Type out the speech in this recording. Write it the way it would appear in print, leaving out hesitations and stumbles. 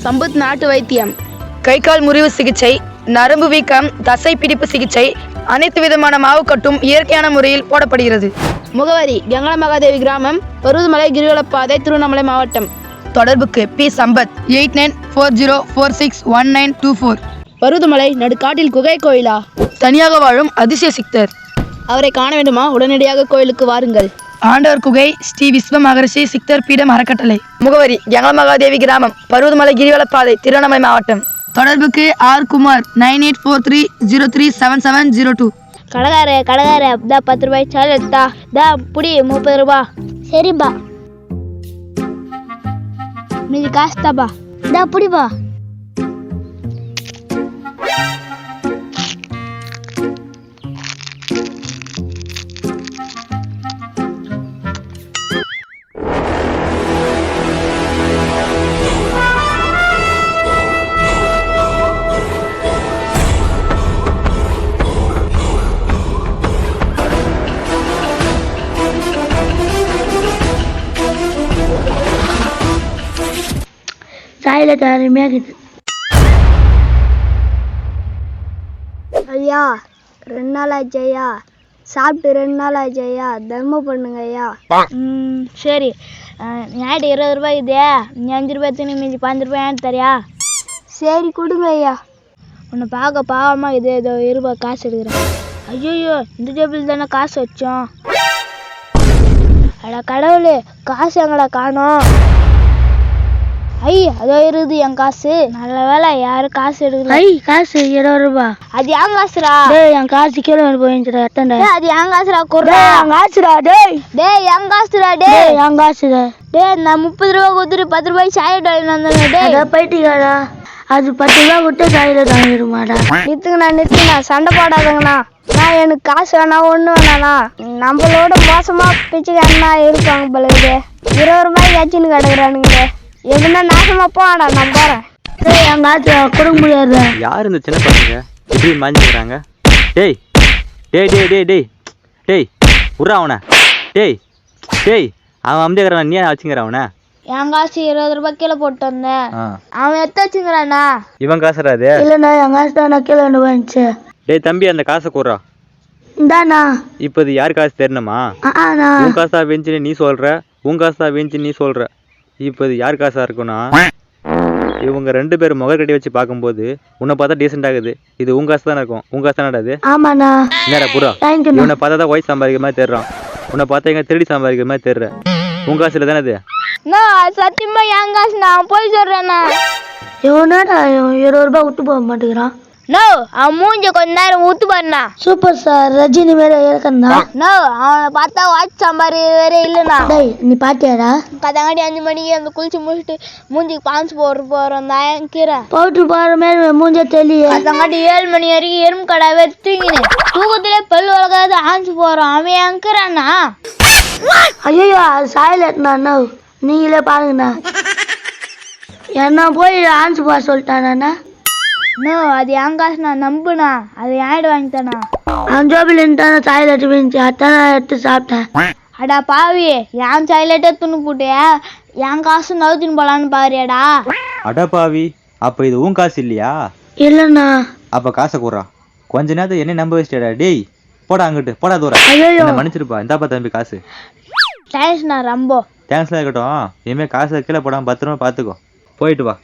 சம்பத் நாட்டு வைத்தியம். கை கால் முறிவு சிகிச்சை, நரம்பு வீக்கம், தசை பிடிப்பு சிகிச்சை, அனைத்து விதமான மாவுக்கட்டும் இயற்கையான முறையில் போடப்படுகிறது. முகவரி கங்கா மகாதேவி கிராமம், பருவதமலை கிரிவலப்பாதை, திருவண்ணாமலை மாவட்டம். தொடர்புக்கு பி சம்பத் 8940461924. பருவதமலை நடுக்காட்டில் குகை கோயிலா? தனியாக வாழும் அதிசய சித்தர். அவரை காண வேண்டுமா? உடனடியாக கோயிலுக்கு வாருங்கள். ஆண்டவர் குகை ஸ்ரீ விஸ்வ மகரிஷி சித்தர் பீடம் அறக்கட்டளை. முகவரி கங்கா மகாதேவி கிராமம், பருவதமலை கிரிவலப்பாதை, திருவண்ணாமலை மாவட்டம். தொடர்புக்கு ஆர் குமார் 9843037702. கடைக்கார 10 ரூபாய் சால் எடுத்தா புடி 30 ரூபா. சரிப்பா, மீதி காசு தாப்பா. புடிப்பா. சாயில அருமையாக இருக்குது. ஐயா 2 நாள் ஆச்சு ஐயா, சாப்பிட்டு 2 நாள் ஆச்சு ஐயா, தர்மம் பண்ணுங்க ஐயா. சரி, ஞாயிற்று 20 ரூபாய் இதே, நீ 5 ரூபாய் துணி மீதி 5 ரூபாய் தரியா? சரி கொடுங்க ஐயா. உன்னை பார்க்க பாவமா இது, ஏதோ 20 ரூபாய் காசு எடுக்கிறேன். ஐயோ, இந்த டேபிள் தானே காசு வச்சோம். அட கடவுளே, காசு எங்கடா காணோம். அதோ இருக்குது என் காசு. நல்ல வேலை யாரும் காசு எடுக்கல. காசு 20 ரூபாய். அது என் காசுடா. என் காசு கீழே போயிடுச்சுடா. அது என் காசுடா. என் காசுடா. என் காசுடா. என் காசுடா. நான் 30 ரூபாய் கொடுத்துட்டு 10 ரூபாய் சாயட் வாங்கிட்டு போயிட்டீங்களா? அது 10 ரூபாய் விட்டு சாயட் வாங்கிடுமாடா. நிறுத்துங்கண்ணா, சண்டை போடாதங்கண்ணா. நான் எனக்கு காசு வேணா, ஒண்ணு வேணாண்ணா. நம்மளோட மோசமா பிச்சுக்காரனா இருப்பாங்க போல. 20 ரூபாய் ஆச்சுன்னு கிடக்குறானுங்க. எதுனா நாசமா போடா, நான் போறேன். என் காசு கொடுக்க முடியாது. யார் இந்த சின்ன பசங்க இப்படி மாஞ்சிக்கிறாங்க? டேய் டேய் டேய் டேய் டேய் டேய் உர்றா அவனை. டேய் டேய் அவன் அம்திக்கிறான், நீ வச்சுங்கிற அவனை. என் காசு 20 ரூபாய் கீழே போட்டு வந்தேன். அவன் எடுத்து வச்சுங்கிறானா? இவன் காசுடா அது? இல்லைண்ணா, என் காசு தான் கீழே வந்துச்சு. டேய் தம்பி, அந்த காசை கூறா. இந்தாண்ணா. இப்போ இது யார் காசு தெரியணுமா? உன் காசா வெஞ்சுன்னு நீ சொல்ற, உன் காசா வெஞ்சு நீ சொல்ற. இப்போ இது யார் காசா இருக்குன்னா, இவங்க 2 பேரும் முக கட்டி வச்சு பார்க்கும்போது உன்னை பார்த்தா டீசென்ட் ஆகுது. இது உன் காசு தானே இருக்கும். உன் காசு தானே அது? ஆமாண்ணா. என்னடா புறா, இவனை பார்த்தா தான் ஒய்ஃப் சம்பாதிக்கிற மாதிரி தெரிறான். உன்னை பார்த்தா எங்க திருடி சம்பாதிக்கிற மாதிரி தெரிற. உன் காசு இல்லை தானே அது? சத்தியமா என் காசு, நான் போய் சொல்றேண்ணா. இவனடா 20 ரூபாய் விட்டு போக மாட்டேங்கிறான். அவன் மூஞ்ச கொஞ்ச நேரம் ஊத்து பண்ணா. சூப்பர் சார், ரஜினி வேற இருக்கா? அவனை பார்த்தா வாட்ச் சாம்பார் வேற இல்லைண்ணா. நீ பாத்தியாடா? கதங்காடி 5 மணிக்கு அந்த குளிச்சு முடிச்சுட்டு மூஞ்சிக்கு பான்ஸ் போறோம் தான் கீரை போட்டு போற மாதிரி மூஞ்ச தெளிய. கதங்காடி 7 மணி வரைக்கும் எறும்பு கடை வேறு தூங்கினு தூக்கத்திலே பல் வளர்க்காது ஆஞ்சு போறோம். அவன் அங்கிறானா? ஐயோ, அது சாயல் எட்டுனா. நீங்களே பாருங்கண்ணா. என்ன போய் ஆஞ்சு போக சொல்லிட்டானா? அது என் காசு, நான் நம்புனா. அது ஏடு வாங்கிட்டானா? அவன் ஜோபில் சாயலெட்டு விழுந்துச்சு, அத்தான எடுத்து சாப்பிட்டேன். அடா பாவி, என் சாயலெட்டே துணி போட்டிய, என் காசு நவுத்தின்னு போலான்னு பாருடா. அடா பாவி, அப்ப இது உன் காசு இல்லையா? இல்லண்ணா. அப்ப காசை கூறா. கொஞ்ச நேரத்தை என்ன நம்ப வச்சிட்டா? டேய் போடா அங்கிட்டு, போடா தூரம். என்ன மன்னிச்சிருப்பா. இந்தாப்பா தம்பி காசு. தேங்க்ஸ்ண்ணா. ரொம்ப தேங்க்ஸ்லாம் இருக்கட்டும். இனிமே காசை கீழே போடாம 10 ரூபா பார்த்துக்கோ. போயிட்டு வா.